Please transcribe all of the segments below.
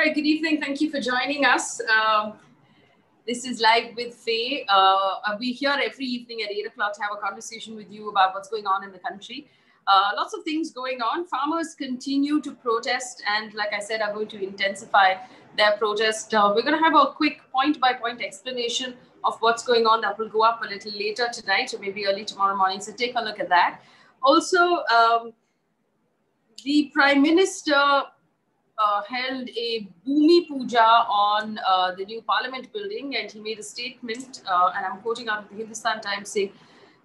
right, good evening. Thank you for joining us. This is Live with Faye. We're here every evening at 8 o'clock to have a conversation with you about what's going on in the country. Lots of things going on. Farmers continue to protest and, like I said, are going to intensify their protest. We're going to have a quick point-by-point explanation of what's going on that will go up a little later tonight or maybe early tomorrow morning. So take a look at that. Also, the Prime Minister held a Bhumi Puja on the new Parliament building, and he made a statement, and I'm quoting out of the Hindustan Times, saying,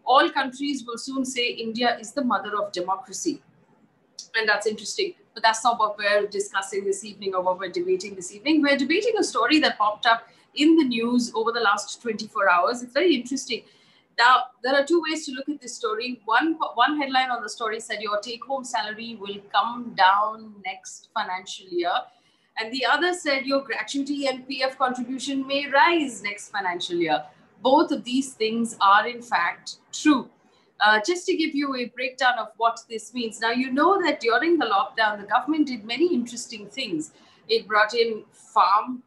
all countries will soon say India is the mother of democracy. And that's interesting, but that's not what we're discussing this evening or what we're debating this evening. We're debating a story that popped up in the news over the last 24 hours. It's very interesting. Now, there are two ways to look at this story. One headline on the story said your take-home salary will come down next financial year. And the other said your gratuity and PF contribution may rise next financial year. Both of these things are, in fact, true. Just to give you a breakdown of what this means. Now, you know that during the lockdown, the government did many interesting things. It brought in farm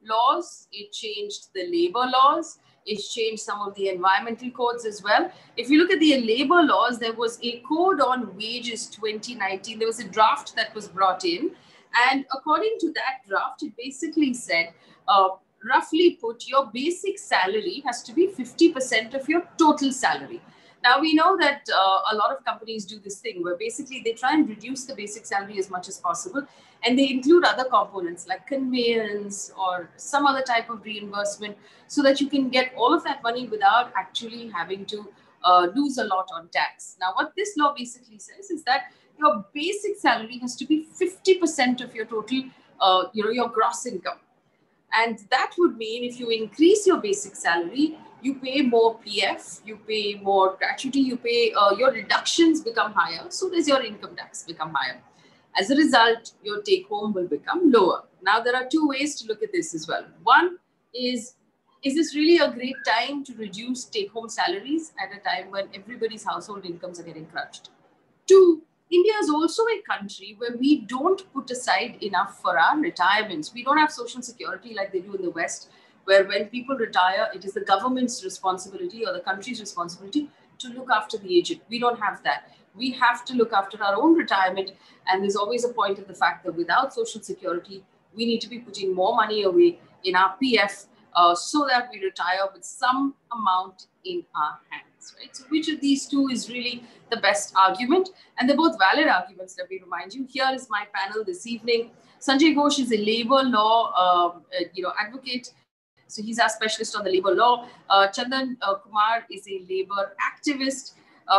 laws. It changed the labor laws. It's changed some of the environmental codes as well. If you look at the labor laws, there was a code on wages 2019. There was a draft that was brought in. And according to that draft, it basically said, roughly put, your basic salary has to be 50% of your total salary. Now, we know that a lot of companies do this thing where basically they try and reduce the basic salary as much as possible. And they include other components like conveyance or some other type of reimbursement so that you can get all of that money without actually having to lose a lot on tax. Now, what this law basically says is that your basic salary has to be 50% of your total, your gross income. And that would mean if you increase your basic salary, you pay more PF, you pay more gratuity, you pay, your deductions become higher. So does your income tax become higher. As a result, your take home will become lower. Now, there are two ways to look at this as well. One is this really a great time to reduce take home salaries at a time when everybody's household incomes are getting crunched? Two, India is also a country where we don't put aside enough for our retirements. We don't have social security like they do in the West, where when people retire, it is the government's responsibility or the country's responsibility to look after the aged. We don't have that. We have to look after our own retirement. And there's always a point of the fact that without social security, we need to be putting more money away in our PF so that we retire with some amount in our hands, right? So which of these two is really the best argument? And they're both valid arguments, let me remind you. Here is my panel this evening. Sanjoy Ghose is a labor law advocate. So he's our specialist on the labor law. Chandan Kumar is a labor activist.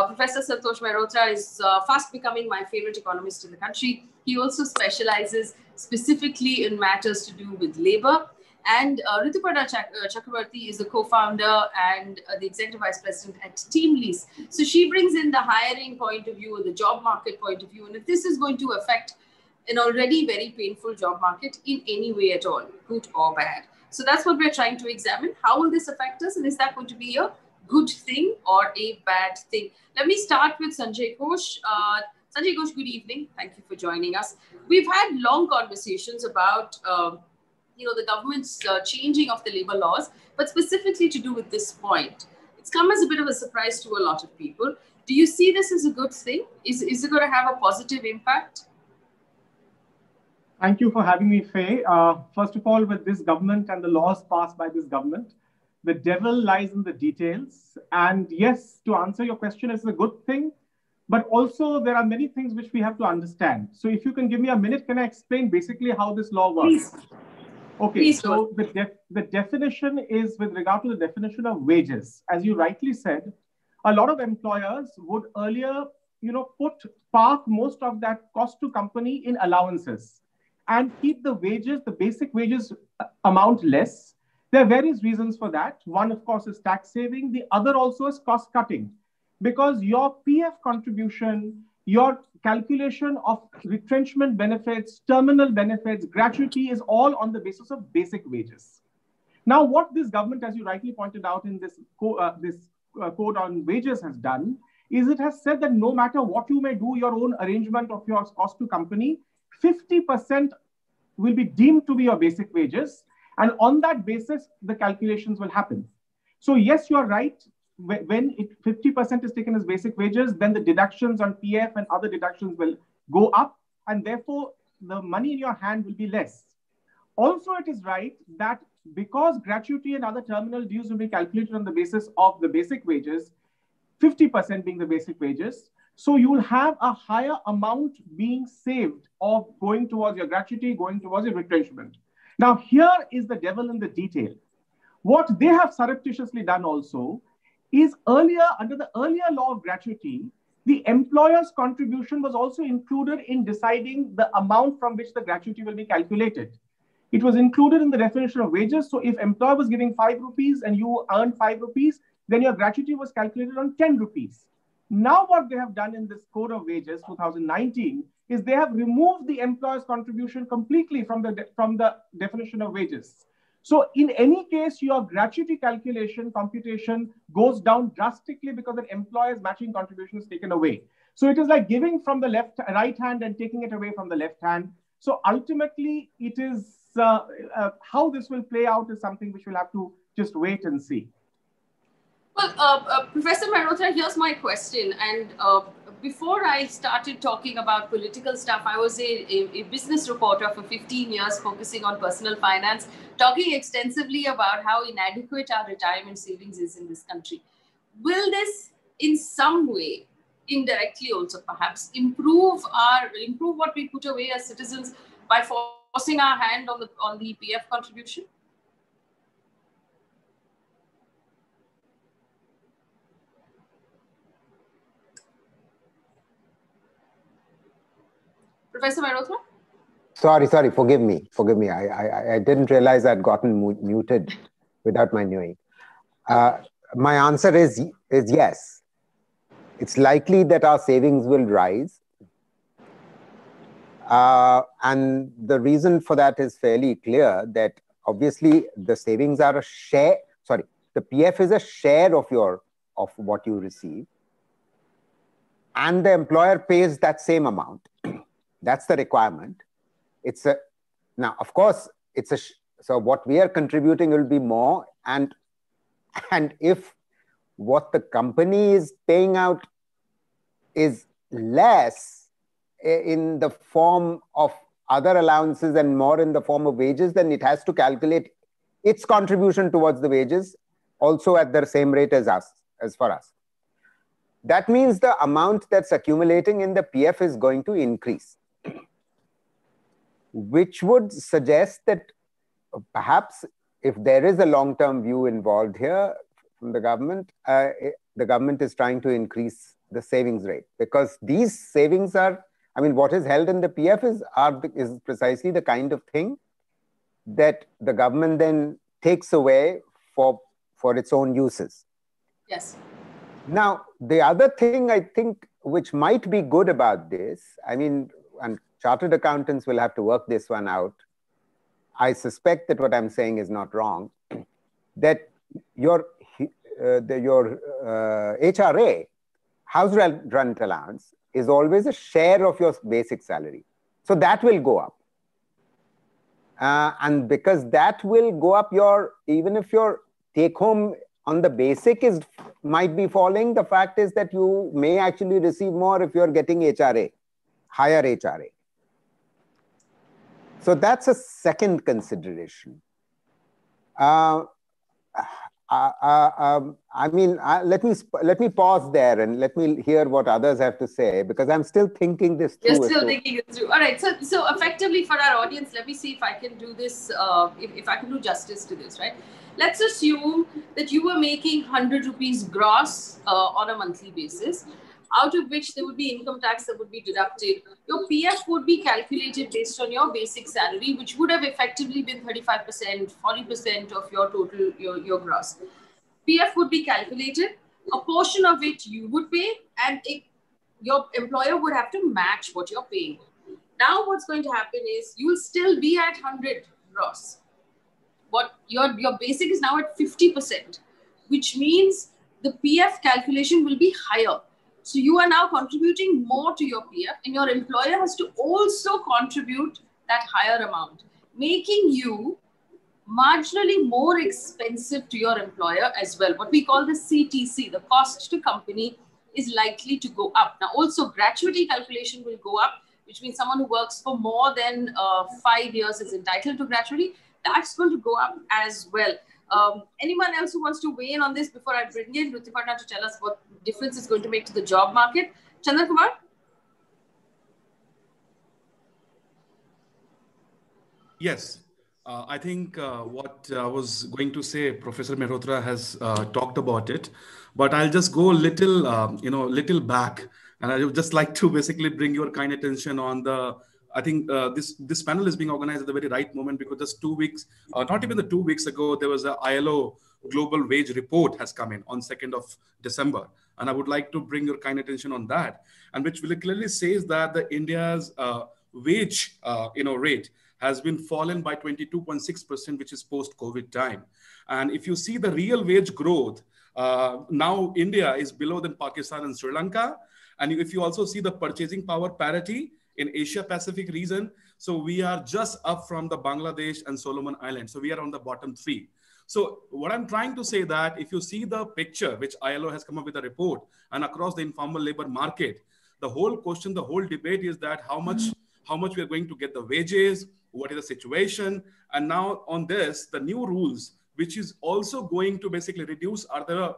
Professor Santosh Mehrotra is fast becoming my favorite economist in the country. He also specializes specifically in matters to do with labor. And Rituparna Chakraborty is the co-founder and the executive vice president at TeamLease. So she brings in the hiring point of view and the job market point of view. And if this is going to affect an already very painful job market in any way at all, good or bad. So that's what we're trying to examine. How will this affect us? And is that going to be a good thing or a bad thing? Let me start with Sanjoy Ghose. Sanjoy Ghose, good evening. Thank you for joining us. We've had long conversations about the government's changing of the labor laws, but specifically to do with this point. It's come as a bit of a surprise to a lot of people. Do you see this as a good thing? Is it going to have a positive impact? Thank you for having me, Faye. First of all, with this government and the laws passed by this government, the devil lies in the details. And yes, to answer your question, it's a good thing. But also, there are many things which we have to understand. So if you can give me a minute, can I explain basically how this law works? Please. Okay, Please so the definition is with regard to the definition of wages. As you rightly said, a lot of employers would earlier, park most of that cost to company in allowances and keep the wages, the basic wages amount less. There are various reasons for that. One, of course, is tax saving. The other also is cost cutting, because your PF contribution, your calculation of retrenchment benefits, terminal benefits, gratuity is all on the basis of basic wages. Now, what this government, as you rightly pointed out in this code on wages has done, is it has said that no matter what you may do, your own arrangement of your cost to company, 50% will be deemed to be your basic wages. And on that basis, the calculations will happen. So yes, you're right. When 50% is taken as basic wages, then the deductions on PF and other deductions will go up. And therefore, the money in your hand will be less. Also, it is right that because gratuity and other terminal dues will be calculated on the basis of the basic wages, 50% being the basic wages, so you will have a higher amount being saved of going towards your gratuity, going towards your retrenchment. Now, here is the devil in the detail. What they have surreptitiously done also is earlier, under the earlier law of gratuity, the employer's contribution was also included in deciding the amount from which the gratuity will be calculated. It was included in the definition of wages. So if employer was giving 5 rupees and you earned 5 rupees, then your gratuity was calculated on 10 rupees. Now what they have done in this Code of Wages 2019 is they have removed the employer's contribution completely from the definition of wages. So in any case, your gratuity calculation computation goes down drastically because the employer's matching contribution is taken away. So it is like giving from the right hand and taking it away from the left hand. So ultimately, it is how this will play out is something which we'll have to just wait and see. Well, Professor Mehrotra, here's my question. And before I started talking about political stuff, I was a business reporter for 15 years, focusing on personal finance, talking extensively about how inadequate our retirement savings is in this country. Will this, in some way, indirectly also perhaps, improve what we put away as citizens by forcing our hand on the PF contribution? Professor Mehrotra? Sorry, forgive me. I didn't realize I'd gotten muted without my knowing. My answer is yes. It's likely that our savings will rise. And the reason for that is fairly clear, that obviously the savings are a share, the PF is a share of what you receive. And the employer pays that same amount. That's the requirement. Now, of course, so what we are contributing will be more. And if what the company is paying out is less in the form of other allowances and more in the form of wages, then it has to calculate its contribution towards the wages also at the same rate as for us. That means the amount that's accumulating in the PF is going to increase, which would suggest that perhaps if there is a long-term view involved here from the government is trying to increase the savings rate, because these savings are, what is held in the PF is precisely the kind of thing that the government then takes away for its own uses. Yes. Now, the other thing I think which might be good about this, and chartered accountants will have to work this one out. I suspect that what I'm saying is not wrong, that your HRA, house rent allowance, is always a share of your basic salary. So that will go up. And because that will go up, even if your take home on the basic might be falling, the fact is that you may actually receive more if you're getting HRA, higher HRA. So that's a second consideration. Let me pause there and let me hear what others have to say, because I'm still thinking this through. You're still thinking it through. All right. So effectively for our audience, let me see if I can do this, if I can do justice to this, right? Let's assume that you were making 100 rupees gross on a monthly basis, out of which there would be income tax that would be deducted. Your PF would be calculated based on your basic salary, which would have effectively been 35%, 40% of your total, your gross. PF would be calculated, a portion of it you would pay, and your employer would have to match what you're paying. Now what's going to happen is you will still be at 100 gross. What your basic is now at 50%, which means the PF calculation will be higher. So you are now contributing more to your PF, and your employer has to also contribute that higher amount. making you marginally more expensive to your employer as well. What we call the CTC, the cost to company, is likely to go up. Now, also gratuity calculation will go up, which means someone who works for more than 5 years is entitled to gratuity. That's going to go up as well. Anyone else who wants to weigh in on this before I bring in Rituparna to tell us what difference it's going to make to the job market? Chandan, Kumar? Yes. I think what I was going to say, Professor Mehrotra has talked about it, but I'll just go little back, and I would just like to basically bring your kind attention on the. I think this panel is being organized at the very right moment, because just 2 weeks, not even the 2 weeks ago, there was a ILO global wage report has come in on 2nd of December, and I would like to bring your kind attention on that, and which really clearly says that the India's wage rate has been fallen by 22.6%, which is post-COVID time. And if you see the real wage growth, now India is below than Pakistan and Sri Lanka. And if you also see the purchasing power parity in Asia Pacific region, so we are just up from the Bangladesh and Solomon Islands. So we are on the bottom 3. So what I'm trying to say that if you see the picture, which ILO has come up with a report, and across the informal labor market, the whole question, the whole debate is that how much we are going to get the wages, what is the situation, and now on this, the new rules, which is also going to basically reduce the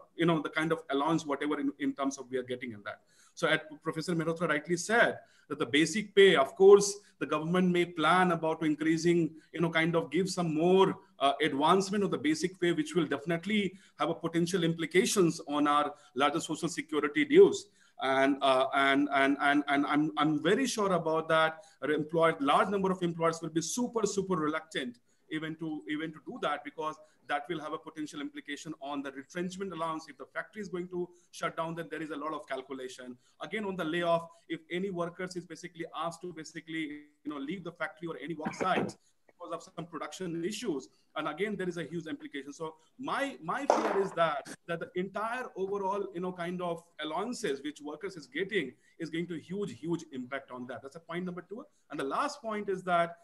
kind of allowance, whatever in terms of we are getting in that. So as Professor Mehrotra rightly said, that the basic pay, of course, the government may plan about increasing, kind of give some more advancement of the basic pay, which will definitely have a potential implications on our larger social security dues. And I'm very sure about that. Large number of employers will be super reluctant even to do that, because that will have a potential implication on the retrenchment allowance. If the factory is going to shut down, then there is a lot of calculation. Again, on the layoff, if any workers is basically asked to basically leave the factory or any work site because of some production issues, and again there is a huge implication. So my fear is that the entire overall kind of allowances which workers is getting is going to huge impact on that. That's a point number 2. And the last point is that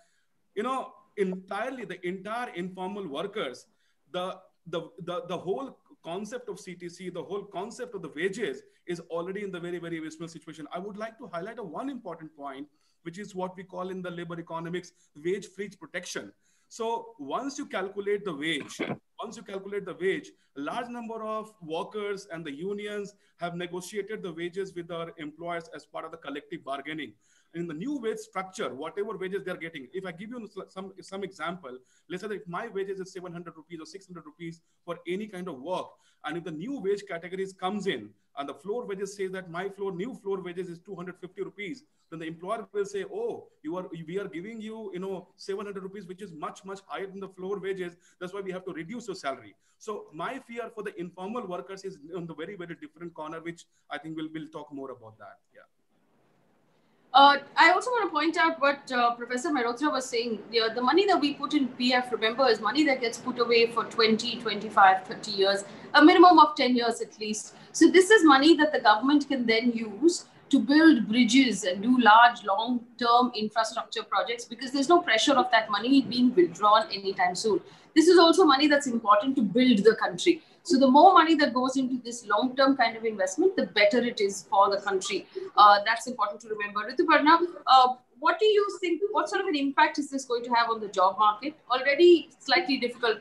entirely the entire informal workers, the whole concept of CTC, the whole concept of the wages is already in the very abysmal situation. I would like to highlight one important point, which is what we call in the labor economics wage freeze protection. So once you calculate the wage, a large number of workers and the unions have negotiated the wages with their employers as part of the collective bargaining. In the new wage structure, whatever wages they're getting, if I give you some example, let's say that if my wages is 700 rupees or 600 rupees for any kind of work, and if the new wage categories comes in and the floor wages say that my new floor wages is 250 rupees, then the employer will say, oh, we are giving you 700 rupees, which is much higher than the floor wages. That's why we have to reduce your salary. So my fear for the informal workers is on the very different corner, which I think we'll talk more about that. Yeah. I also want to point out what Professor Mehrotra was saying. The money that we put in PF, remember, is money that gets put away for 20, 25, 30 years, a minimum of 10 years at least. So this is money that the government can then use to build bridges and do large, long-term infrastructure projects, because there's no pressure of that money being withdrawn anytime soon. This is also money that's important to build the country. So the more money that goes into this long-term kind of investment, the better it is for the country. That's important to remember. Rituparna, what do you think, what sort of an impact is this going to have on the job market? Already slightly difficult,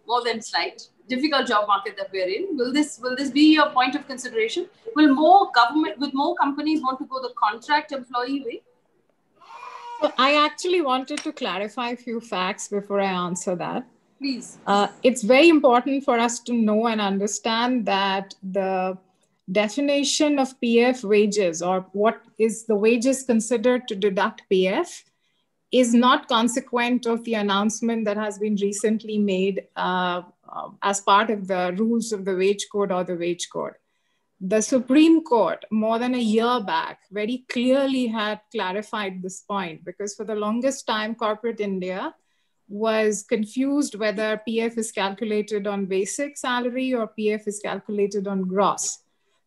more than slight, difficult job market that we're in. Will this be a point of consideration? Will more companies want to go the contract employee way? So I actually wanted to clarify a few facts before I answer that. Please. It's very important for us to know and understand that the definition of PF wages, or what is the wages considered to deduct PF, is not consequent of the announcement that has been recently made as part of the rules of the wage code or the wage code. The Supreme Court, more than a year back, very clearly had clarified this point, because for the longest time, corporate India was confused whether PF is calculated on basic salary or PF is calculated on gross.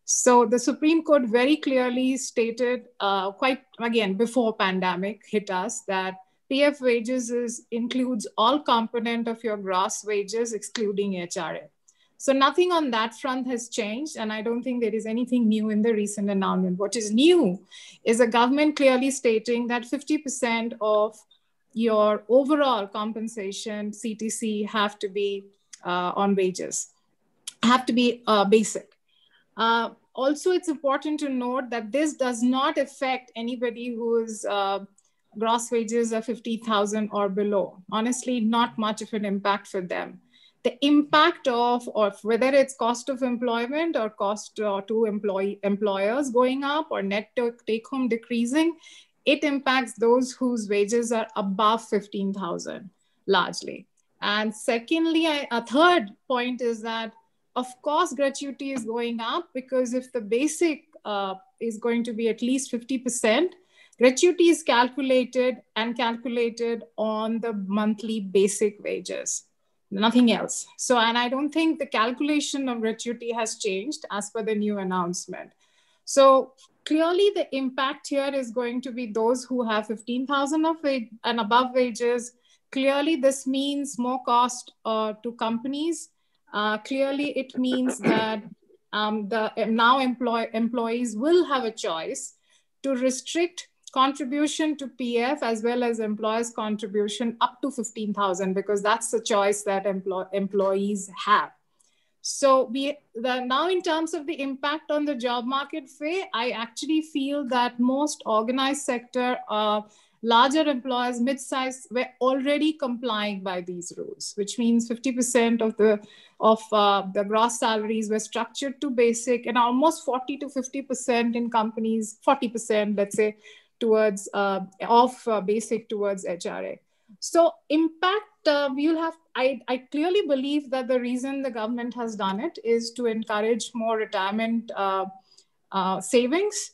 So the Supreme Court very clearly stated, quite again before pandemic hit us, that PF wages includes all component of your gross wages, excluding HRA. So nothing on that front has changed, and I don't think there is anything new in the recent announcement. What is new is the government clearly stating that 50% of your overall compensation, CTC, have to be on wages, have to be basic. Also, it's important to note that this does not affect anybody whose gross wages are 50,000 or below. Honestly, not much of an impact for them. The impact of whether it's cost of employment or cost to employers going up or net take home decreasing, it impacts those whose wages are above 15,000 largely. And secondly, a third point is that, of course, gratuity is going up, because if the basic is going to be at least 50%, gratuity is calculated on the monthly basic wages, nothing else. So, and I don't think the calculation of gratuity has changed as per the new announcement. So clearly the impact here is going to be those who have 15,000 and above wages. Clearly this means more cost to companies. Clearly it means that employees will have a choice to restrict contribution to PF as well as employers' contribution up to 15,000, because that's the choice that employees have. So now in terms of the impact on the job market, Faye, I actually feel that most organized sector, larger employers, mid-size, were already complying by these rules, which means 50% of the gross salaries were structured to basic, and almost 40 to 50% in companies, 40%, let's say, towards basic towards HRA. So impact, I clearly believe that the reason the government has done it is to encourage more retirement savings,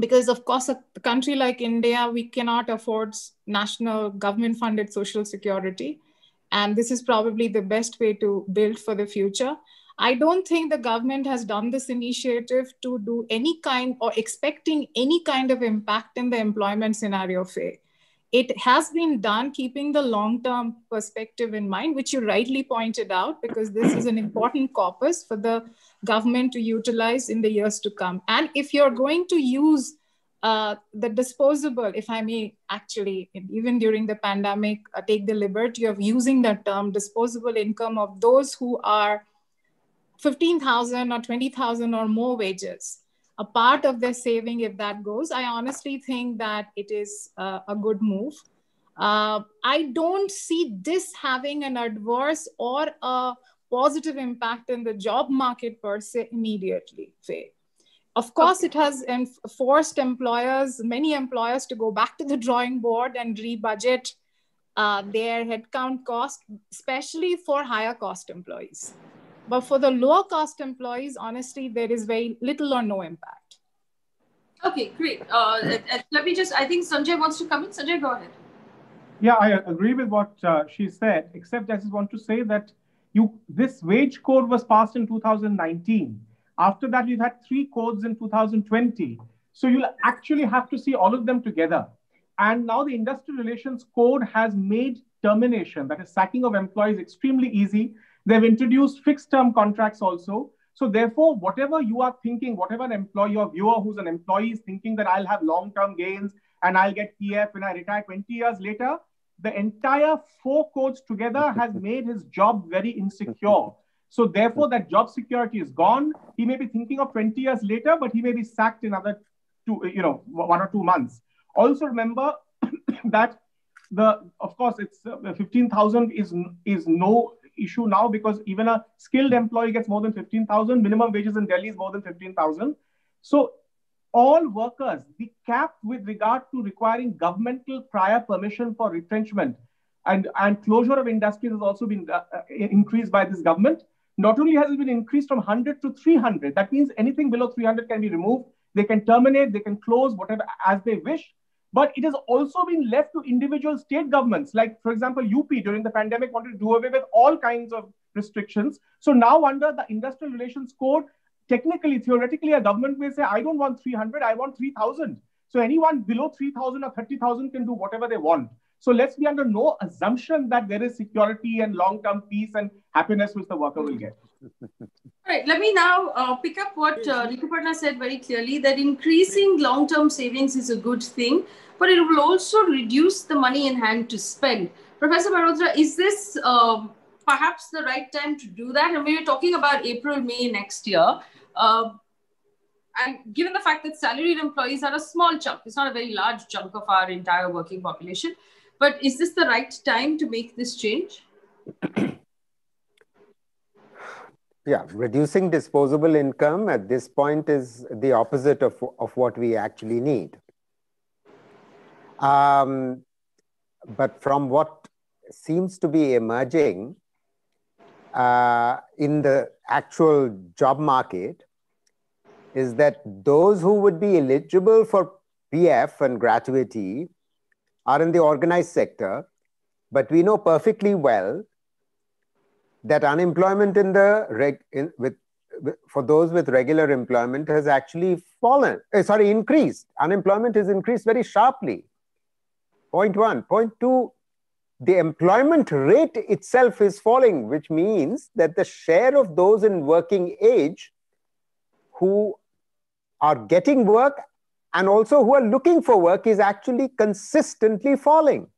because of course, a country like India, we cannot afford national government funded social security. And this is probably the best way to build for the future. I don't think the government has done this initiative to do any kind or expecting any kind of impact in the employment scenario, Faye. It has been done keeping the long-term perspective in mind, which you rightly pointed out, because this is an important corpus for the government to utilize in the years to come. And if you're going to use the disposable, if I may actually, even during the pandemic, take the liberty of using that term, disposable income of those who are 15,000 or 20,000 or more wages, a part of their saving, if that goes, I honestly think that it is a good move. I don't see this having an adverse or a positive impact in the job market per se immediately, Faye. Of course, it has forced many employers to go back to the drawing board and rebudget their headcount cost, especially for higher cost employees. But for the lower cost employees, honestly, there is very little or no impact. Okay, great. Let me I think Sanjay wants to come in. Sanjay, go ahead. Yeah, I agree with what she said, except I just want to say that this wage code was passed in 2019. After that, we've had 3 codes in 2020. So you'll actually have to see all of them together. And now the Industrial Relations Code has made termination, that is sacking of employees, extremely easy. They've introduced fixed term contracts also. So therefore, whatever you are thinking, whatever an employee or viewer who's an employee is thinking that I'll have long-term gains and I'll get PF when I retire 20 years later, the entire 4 codes together has made his job very insecure. So therefore, that job security is gone. He may be thinking of 20 years later, but he may be sacked in another 1 or 2 months. Also remember that of course, it's 15,000 is no issue now, because even a skilled employee gets more than 15,000. Minimum wages in Delhi is more than 15,000. So all workers, the cap with regard to requiring governmental prior permission for retrenchment and closure of industries has also been increased by this government. Not only has it been increased from 100 to 300, that means anything below 300 can be removed. They can terminate, they can close, whatever as they wish. But it has also been left to individual state governments. Like, for example, UP during the pandemic wanted to do away with all kinds of restrictions. So now under the Industrial Relations Code, technically, theoretically, a government may say, I don't want 300, I want 3,000. So anyone below 3,000 or 30,000 can do whatever they want. So let's be under no assumption that there is security and long-term peace and happiness which the worker will get. All right, let me now pick up what Rituparna said very clearly, that increasing long-term savings is a good thing, but it will also reduce the money in hand to spend. Professor Mehrotra, is this perhaps the right time to do that? And we were talking about April, May next year. And given the fact that salaried employees are a small chunk, it's not a very large chunk of our entire working population, but is this the right time to make this change? Yeah, reducing disposable income at this point is the opposite of what we actually need. But from what seems to be emerging in the actual job market is that those who would be eligible for PF and gratuity are in the organized sector, but we know perfectly well that unemployment in for those with regular employment has actually increased. Unemployment has increased very sharply. Point one. Point two, the employment rate itself is falling, which means that the share of those in working age who are getting work and also who are looking for work is actually consistently falling.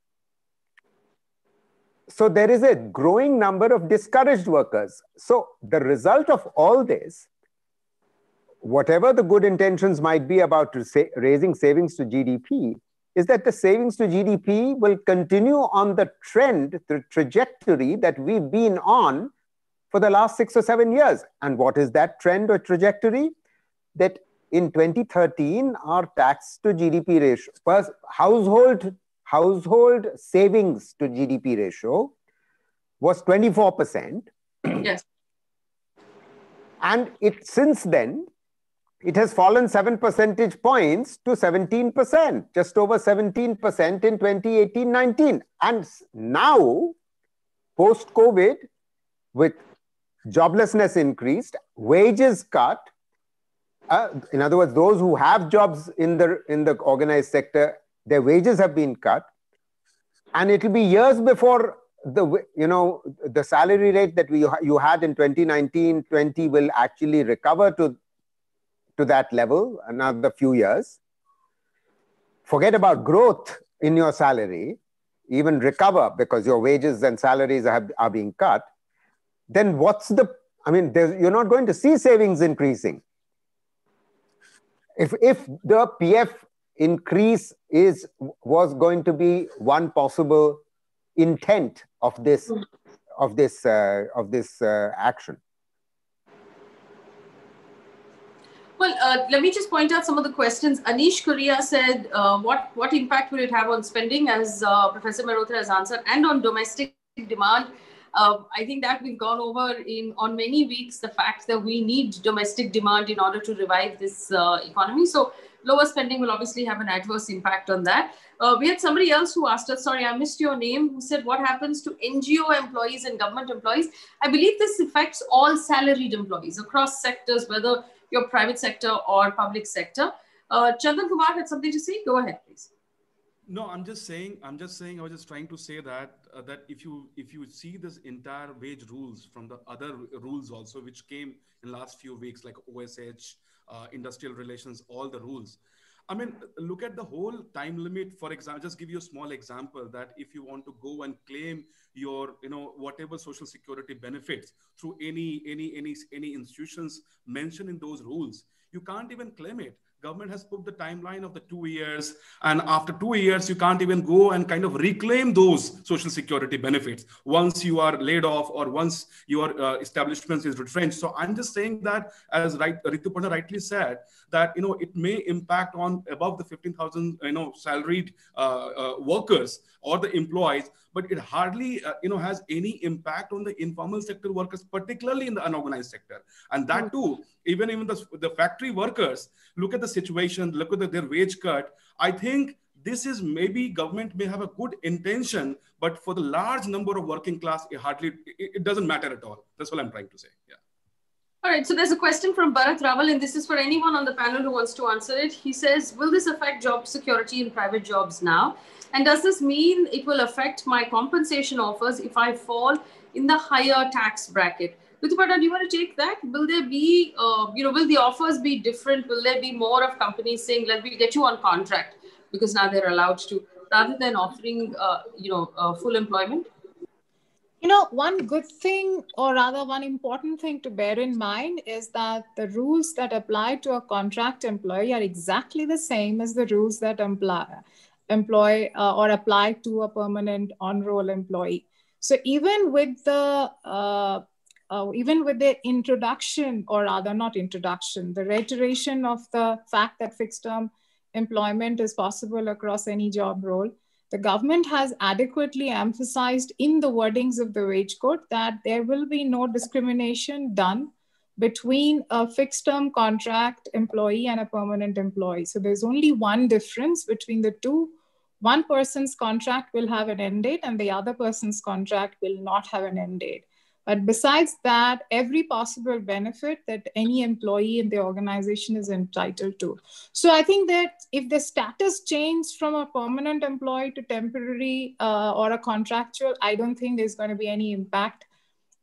So there is a growing number of discouraged workers. So the result of all this, whatever the good intentions might be about raising savings to GDP, is that the savings to GDP will continue on the trend, the trajectory that we've been on for the last 6 or 7 years. And what is that trend or trajectory? That in 2013, our tax to GDP ratio, household savings to GDP ratio was 24%. Yes. And since then, it has fallen 7 percentage points to 17%, just over 17% in 2018-19. And now, post-COVID, with joblessness increased, wages cut, in other words, those who have jobs in the organized sector, their wages have been cut, and it will be years before the salary rate that you had in 2019-20 will actually recover to that level. Another few years. Forget about growth in your salary, even recover because your wages and salaries are being cut. Then you're not going to see savings increasing. If the PF increase was going to be one possible intent of this action. Well, let me just point out some of the questions. Anish Korea said, what impact will it have on spending, as Professor Mehrotra has answered, and on domestic demand? I think that we've gone over on many weeks, the fact that we need domestic demand in order to revive this economy. So lower spending will obviously have an adverse impact on that. We had somebody else who asked us, sorry, I missed your name, who said, what happens to NGO employees and government employees? I believe this affects all salaried employees across sectors, whether you're private sector or public sector. Chandan, Kumar had something to say. Go ahead, please. No, I'm just saying, I was just trying to say that if you see this entire wage rules from the other rules also, which came in last few weeks, like OSH, industrial relations, all the rules. I mean, look at the whole time limit. For example, just give you a small example that if you want to go and claim your, whatever social security benefits through any institutions mentioned in those rules, you can't even claim it. Government has put the timeline of the 2 years, and after 2 years, you can't even go and kind of reclaim those social security benefits once you are laid off or once your establishment is retrenched. So I'm just saying that, as Rituparna rightly said, that it may impact on above the 15,000 salaried workers or the employees, but it hardly has any impact on the informal sector workers, particularly in the unorganized sector. And that too, even the factory workers, look at the situation, look at their wage cut. I think this is maybe government may have a good intention, but for the large number of working class, it doesn't matter at all. That's what I'm trying to say. Yeah. All right, so there's a question from Bharat Raval, and this is for anyone on the panel who wants to answer it. He says, will this affect job security in private jobs now? And does this mean it will affect my compensation offers if I fall in the higher tax bracket? Rituparna, do you want to take that? Will there be, will the offers be different? Will there be more of companies saying, let me get you on contract because now they're allowed to, rather than offering, full employment? One good thing, or rather one important thing to bear in mind, is that the rules that apply to a contract employee are exactly the same as the rules that apply to a permanent on-roll employee. So even with the introduction, or rather not introduction, the reiteration of the fact that fixed-term employment is possible across any job role, the government has adequately emphasized in the wordings of the wage code that there will be no discrimination done between a fixed-term contract employee and a permanent employee. So there's only one difference between the two. One person's contract will have an end date and the other person's contract will not have an end date. But besides that, every possible benefit that any employee in the organization is entitled to. So I think that if the status changes from a permanent employee to temporary or a contractual, I don't think there's going to be any impact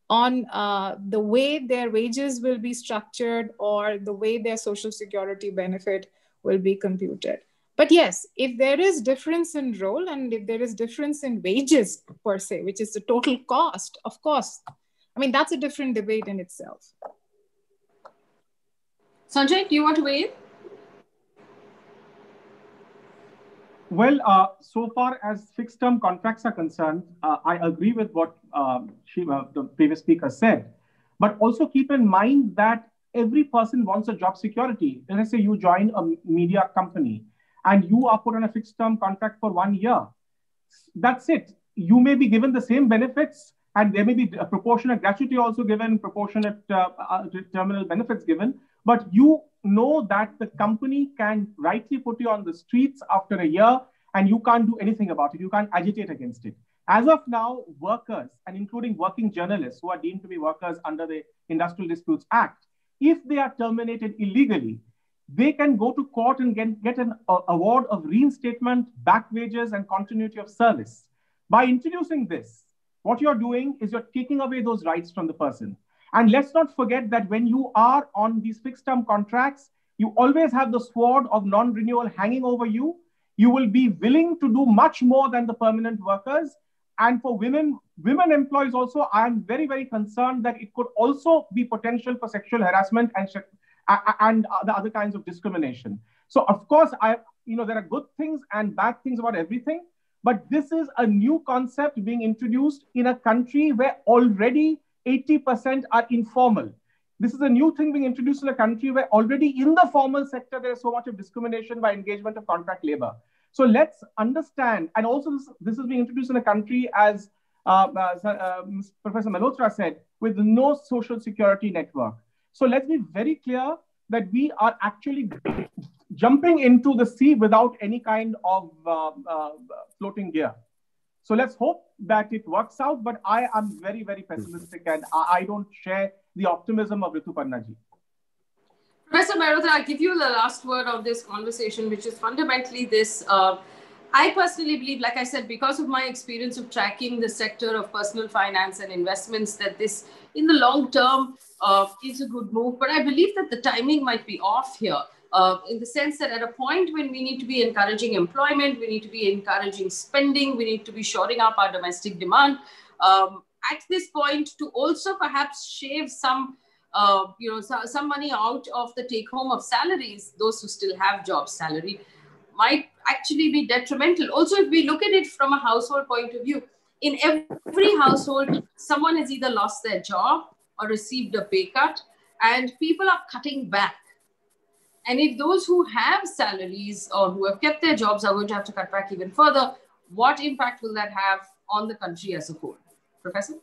on the way their wages will be structured or the way their social security benefit will be computed. But yes, if there is difference in role and if there is difference in wages per se, which is the total cost, of course, I mean, that's a different debate in itself. Sanjoy, do you want to weigh in? Well, so far as fixed-term contracts are concerned, I agree with what the previous speaker said. But also keep in mind that every person wants a job security. Let's say you join a media company and you are put on a fixed-term contract for 1 year. That's it. You may be given the same benefits, and there may be a proportionate gratuity also given, proportionate terminal benefits given. But you know that the company can rightly put you on the streets after a year, and you can't do anything about it. You can't agitate against it. As of now, workers, and including working journalists who are deemed to be workers under the Industrial Disputes Act, if they are terminated illegally, they can go to court and get an award of reinstatement, back wages, and continuity of service. By introducing this, what you're doing is you're taking away those rights from the person. And let's not forget that when you are on these fixed-term contracts, you always have the sword of non-renewal hanging over you. You will be willing to do much more than the permanent workers. And for women employees also, I am very, very concerned that it could also be potential for sexual harassment and the other kinds of discrimination. So of course, there are good things and bad things about everything. But this is a new concept being introduced in a country where already 80% are informal. This is a new thing being introduced in a country where already in the formal sector, there is so much of discrimination by engagement of contract labor. So let's understand, and also this is being introduced in a country, as Professor Mehrotra said, with no social security network. So let's be very clear that we are actually jumping into the sea without any kind of floating gear. So let's hope that it works out, but I am very, very pessimistic and I don't share the optimism of Rituparna ji. Professor Mehrotra, I'll give you the last word of this conversation, which is fundamentally this. I personally believe, like I said, because of my experience of tracking the sector of personal finance and investments, that this in the long term is a good move. But I believe that the timing might be off here. In the sense that at a point when we need to be encouraging employment, we need to be encouraging spending, we need to be shoring up our domestic demand. At this point, to also perhaps shave some money out of the take home of salaries, those who still have jobs salary, might actually be detrimental. Also, if we look at it from a household point of view, in every household, someone has either lost their job or received a pay cut, and people are cutting back. And if those who have salaries or who have kept their jobs are going to have to cut back even further, what impact will that have on the country as a whole? Professor?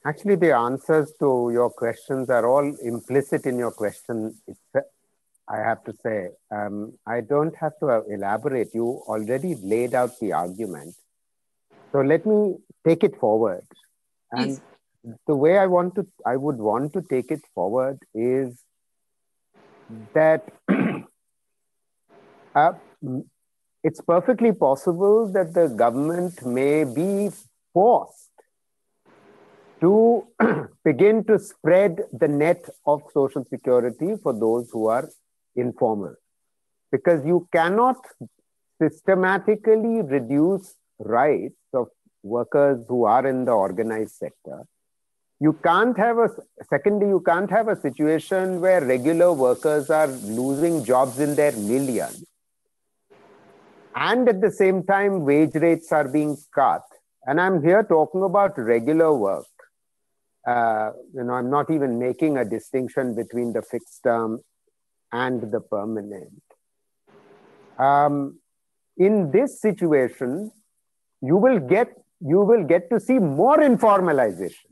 Actually, the answers to your questions are all implicit in your question. I have to say, I don't have to elaborate. You already laid out the argument. So let me take it forward. And the way I would want to take it forward is that it's perfectly possible that the government may be forced to begin to spread the net of social security for those who are informal, because you cannot systematically reduce rights of workers who are in the organized sector. You can't have you can't have a situation where regular workers are losing jobs in their millions, and at the same time, wage rates are being cut. And I'm here talking about regular work. I'm not even making a distinction between the fixed term and the permanent. In this situation, you will get to see more informalization.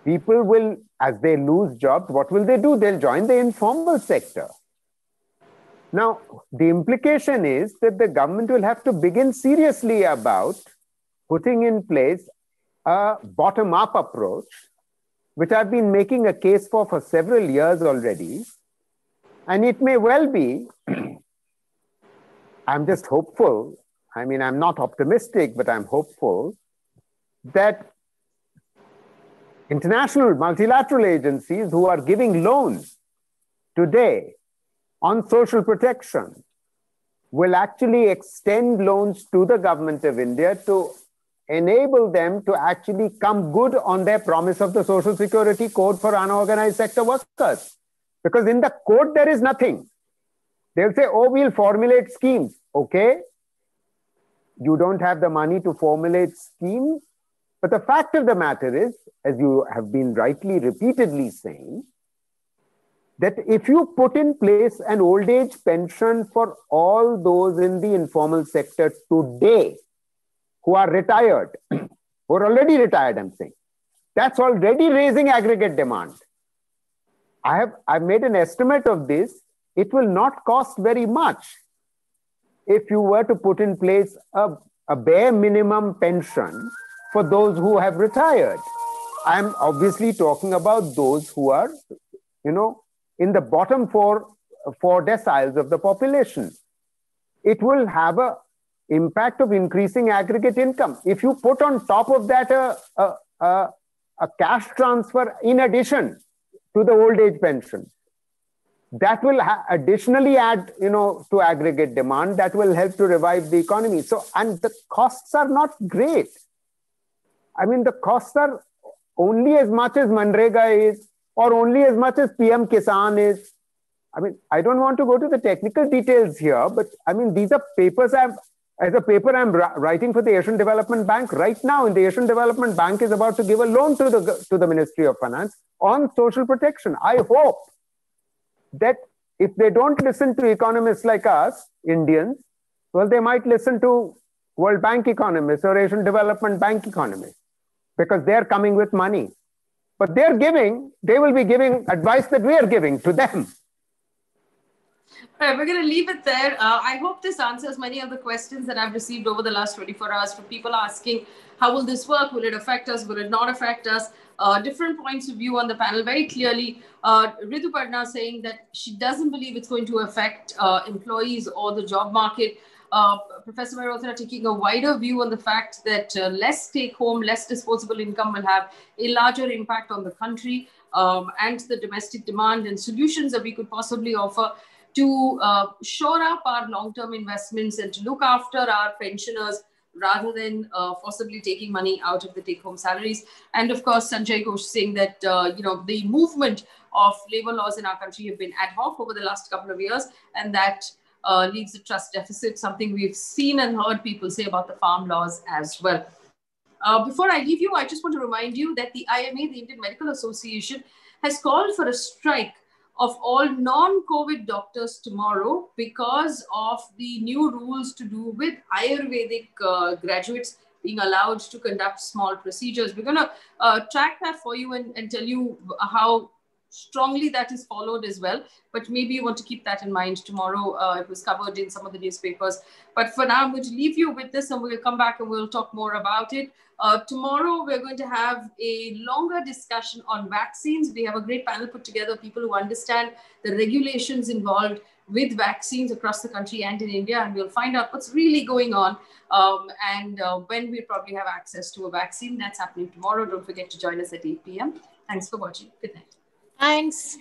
People will, as they lose jobs, what will they do? They'll join the informal sector. Now, the implication is that the government will have to begin seriously about putting in place a bottom-up approach, which I've been making a case for several years already. And it may well be, I'm just hopeful, I mean, I'm not optimistic, but I'm hopeful that international multilateral agencies who are giving loans today on social protection will actually extend loans to the government of India to enable them to actually come good on their promise of the Social Security Code for unorganized sector workers. Because in the code, there is nothing. They'll say, oh, we'll formulate schemes. Okay, you don't have the money to formulate schemes. But the fact of the matter is, as you have been rightly, repeatedly saying, that if you put in place an old age pension for all those in the informal sector today who are retired, who are already retired, I'm saying, that's already raising aggregate demand. I've made an estimate of this. It will not cost very much if you were to put in place a bare minimum pension for those who have retired. I'm obviously talking about those who are, in the bottom four deciles of the population. It will have an impact of increasing aggregate income. If you put on top of that a cash transfer in addition to the old age pension, that will additionally add, to aggregate demand. That will help to revive the economy. So, and the costs are not great. I mean, the costs are only as much as Manrega is, or only as much as PM Kisan is. I mean, I don't want to go to the technical details here, but I mean, these are papers I'm writing for the Asian Development Bank right now. And the Asian Development Bank is about to give a loan to the Ministry of Finance on social protection. I hope that if they don't listen to economists like us, Indians, well, they might listen to World Bank economists or Asian Development Bank economists, because they're coming with money. But they will be giving advice that we are giving to them. All right, we're going to leave it there. I hope this answers many of the questions that I've received over the last 24 hours from people asking, how will this work? Will it affect us? Will it not affect us? Different points of view on the panel. Very clearly, Rituparna saying that she doesn't believe it's going to affect employees or the job market. Professor Mehrotra taking a wider view on the fact that less take-home, less disposable income will have a larger impact on the country and the domestic demand, and solutions that we could possibly offer to shore up our long-term investments and to look after our pensioners rather than possibly taking money out of the take-home salaries. And of course, Sanjoy Ghosh saying that the movement of labor laws in our country have been ad hoc over the last couple of years, and that leaves a trust deficit, something we've seen and heard people say about the farm laws as well. Before I leave you, I just want to remind you that the IMA, the Indian Medical Association, has called for a strike of all non-COVID doctors tomorrow because of the new rules to do with Ayurvedic graduates being allowed to conduct small procedures. We're going to track that for you and tell you how strongly that is followed as well. But maybe you want to keep that in mind. Tomorrow, it was covered in some of the newspapers. But for now, I'm going to leave you with this and we'll come back and we'll talk more about it. Tomorrow, we're going to have a longer discussion on vaccines. We have a great panel put together, people who understand the regulations involved with vaccines across the country and in India. And we'll find out what's really going on and when we'll probably have access to a vaccine. That's happening tomorrow. Don't forget to join us at 8 p.m. Thanks for watching. Good night. Thanks.